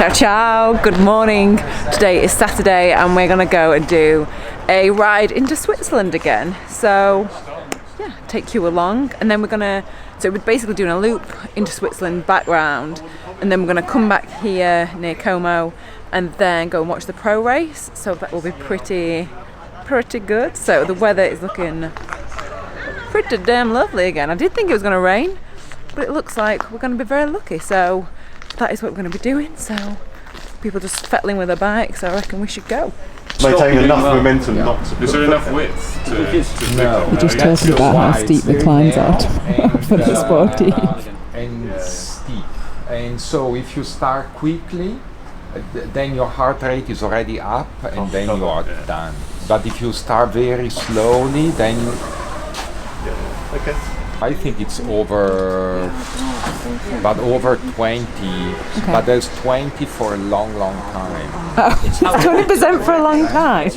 Ciao ciao, good morning. Today is Saturday and we're gonna go and do a ride into Switzerland again. So yeah, take you along, and then so we're basically doing a loop into Switzerland, back round, and then we're gonna come back here near Como and then go and watch the pro race. So that will be pretty good. So the weather is looking pretty damn lovely again. I did think it was gonna rain, but it looks like we're gonna be very lucky. So that is what we're going to be doing. So people just fettling with their bikes. I reckon we should go. Maintaining enough momentum not to. Is there enough width to no. We're just talking about how steep the climbs are for the sportive. And steep. And so if you start quickly, then your heart rate is already up and then you are done. But if you start very slowly, then Okay. I think it's over 20, but there's 20 for a long time. 20% for a long time.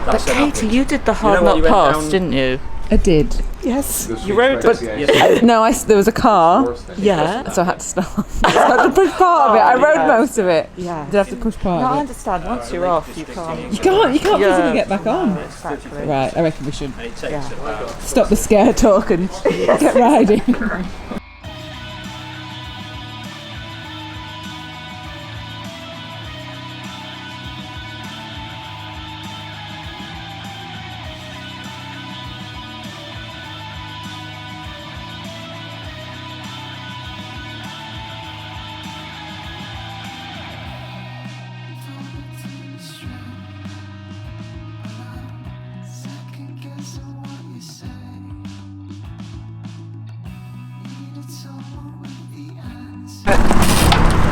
But Katie, you did the hard knock pass, didn't you? I did. Yes. You rode But there was a car. Yeah. So I had to stop. I had to push part of it. I rode most of it. Yeah. Did I have to push part No, I of it? understand. Once you're off, you can't. You can't physically get back on. Exactly. Right, I reckon we should Yeah. stop the scare talk and get riding.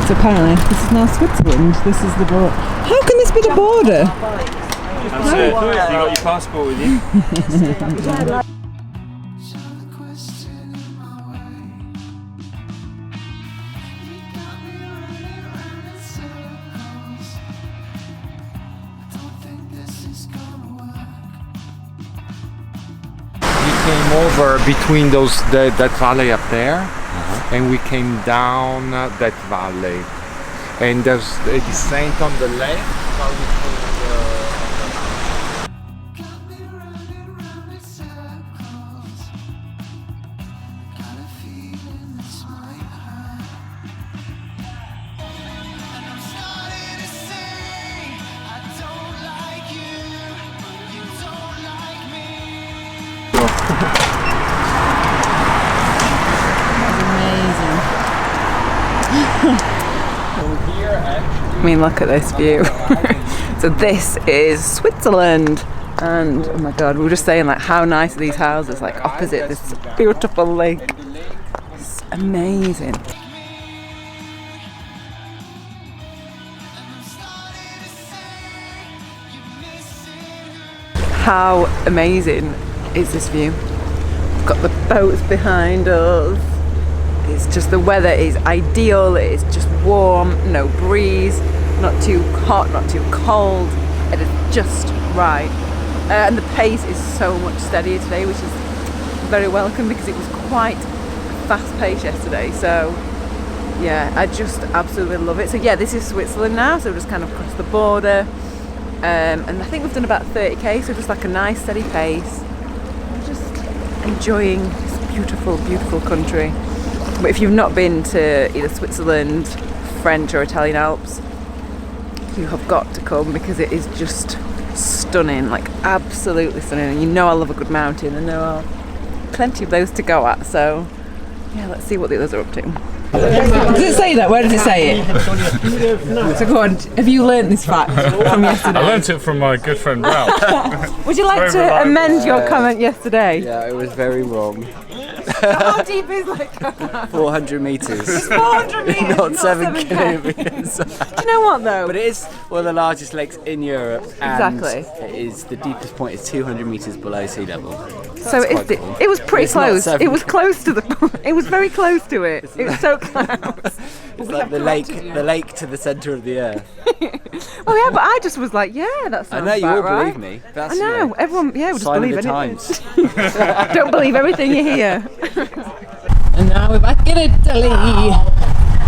So apparently this is now Switzerland. This is the border. How can this be the border? That's it. You got your passport with you? We came over between that valley up there, and we came down that valley. And there's a descent on the left. I mean, look at this view. So this is Switzerland, and oh my god, we were just saying like how nice are these houses, like opposite this beautiful lake. It's amazing. How amazing is this view? We've got the boats behind us. It's just, the weather is ideal. It's just warm, no breeze, not too hot, not too cold. It is just right. And the pace is so much steadier today, which is very welcome because it was quite fast pace yesterday. So yeah, I just absolutely love it. So yeah, this is Switzerland now. So we've just kind of crossed the border. And I think we've done about 30k, so just like a nice steady pace. I'm just enjoying this beautiful, beautiful country. But if you've not been to either Switzerland, French or Italian Alps, you have got to come because it is just stunning, like absolutely stunning. And you know I love a good mountain, and there are plenty of those to go at. So yeah, let's see what the others are up to. Does it say that? Where does it say it? So go on, have you learnt this fact from yesterday? I learnt it from my good friend Ralph. Would you like to amend your comment yesterday? Yeah, it was very wrong. How deep is like 400 metres. 400 metres, not 7 7K. kilometres. Do you know what though? But it is one of the largest lakes in Europe. And Exactly. it is, the deepest point is 200 metres below sea level. So it was pretty It's not close. 7. It was close to the. It was very close to it. It was so close. It's like the lake to the centre of the earth. Oh yeah, but I just was like, yeah, that sounds I know, you about all right. believe me. That's, I know, everyone, yeah, we just sign believe of the anything. times. Don't believe everything you hear. And now we're back in Italy.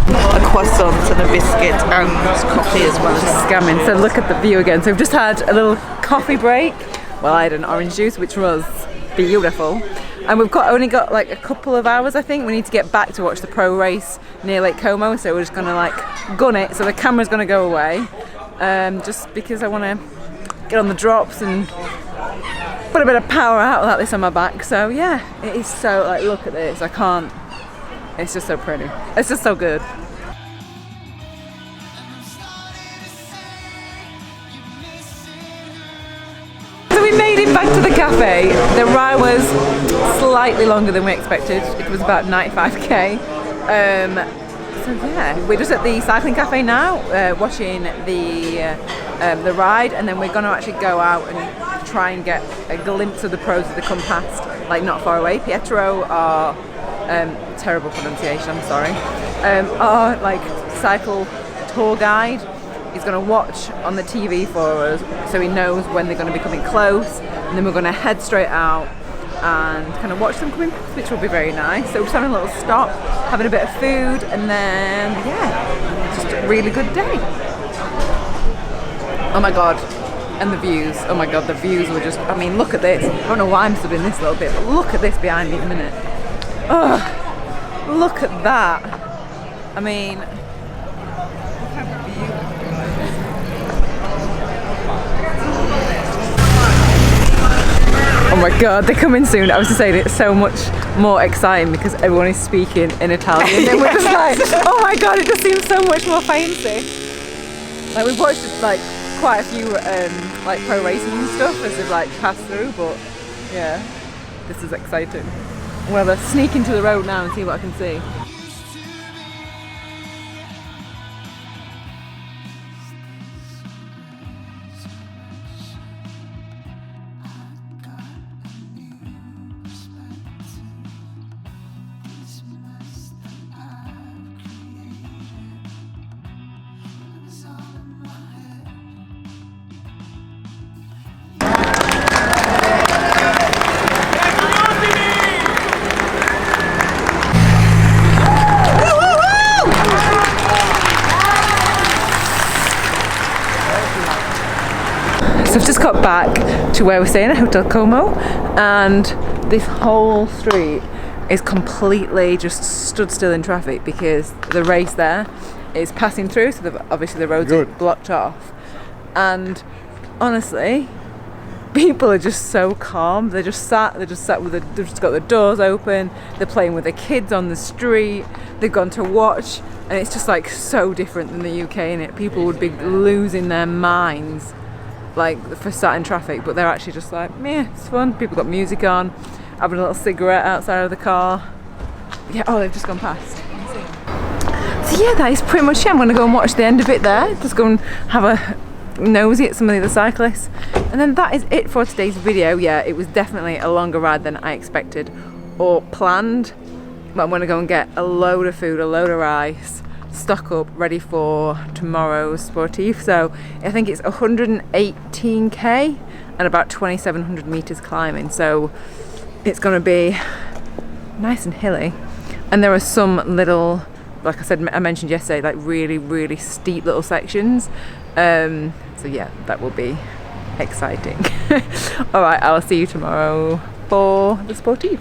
a croissant and a biscuit and coffee as well. Scamming. So look at the view again. So we've just had a little coffee break. Well, I had an orange juice, which was beautiful. And we've only got like a couple of hours, I think. We need to get back to watch the pro race near Lake Como. So we're just gonna like gun it. So the camera's gonna go away, just because I want to get on the drops and put a bit of power out without this on my back. So yeah, it is so like, look at this. I can't. It's just so pretty. It's just so good. So we made it back to the cafe. The ride was slightly longer than we expected. It was about 95k. So yeah, we're just at the cycling cafe now, watching the ride, and then we're going to actually go out and try and get a glimpse of the pros as they come past, like not far away. Pietro, our terrible pronunciation, I'm sorry, our like cycle tour guide is going to watch on the TV for us, so he knows when they're going to be coming close, and then we're going to head straight out and kind of watch them coming past, which will be very nice. So we're just having a little stop, having a bit of food, and then yeah, just a really good day. Oh my god, and the views. Oh my god, the views were just, I mean, look at this. I don't know why I'm stood in this little bit, but look at this behind me in a minute. Oh, look at that. I mean, oh my god, they're coming soon. I was just saying, it's so much more exciting because everyone is speaking in Italian. And we're just like, oh my god, it just seems so much more fancy. Like, we've watched like quite a few like pro racing and stuff as they've like passed through, but yeah, this is exciting. Well, let's sneak into the road now and see what I can see. So I've just got back to where we're staying at Hotel Como, and this whole street is completely just stood still in traffic because the race there is passing through, so obviously the roads are blocked off. And honestly, people are just so calm. They've just sat with they've just got the doors open, they're playing with their kids on the street, they've gone to watch, and it's just like so different than the UK, innit? People would be losing their minds like for sat in traffic, but they're actually just like, yeah, it's fun. People got music on, having a little cigarette outside of the car. Yeah, oh, they've just gone past. So yeah, that is pretty much it. I'm gonna go and watch the end of it there, just go and have a nosy at some of the other cyclists, and then that is it for today's video. Yeah, it was definitely a longer ride than I expected or planned, but I'm gonna go and get a load of food, a load of rice, stock up, ready for tomorrow's sportive. So I think it's 118k and about 2,700 meters climbing, so it's going to be nice and hilly, and there are some little, like I said, I mentioned yesterday, like really steep little sections, so yeah, that will be exciting. All right, I'll see you tomorrow for the sportive.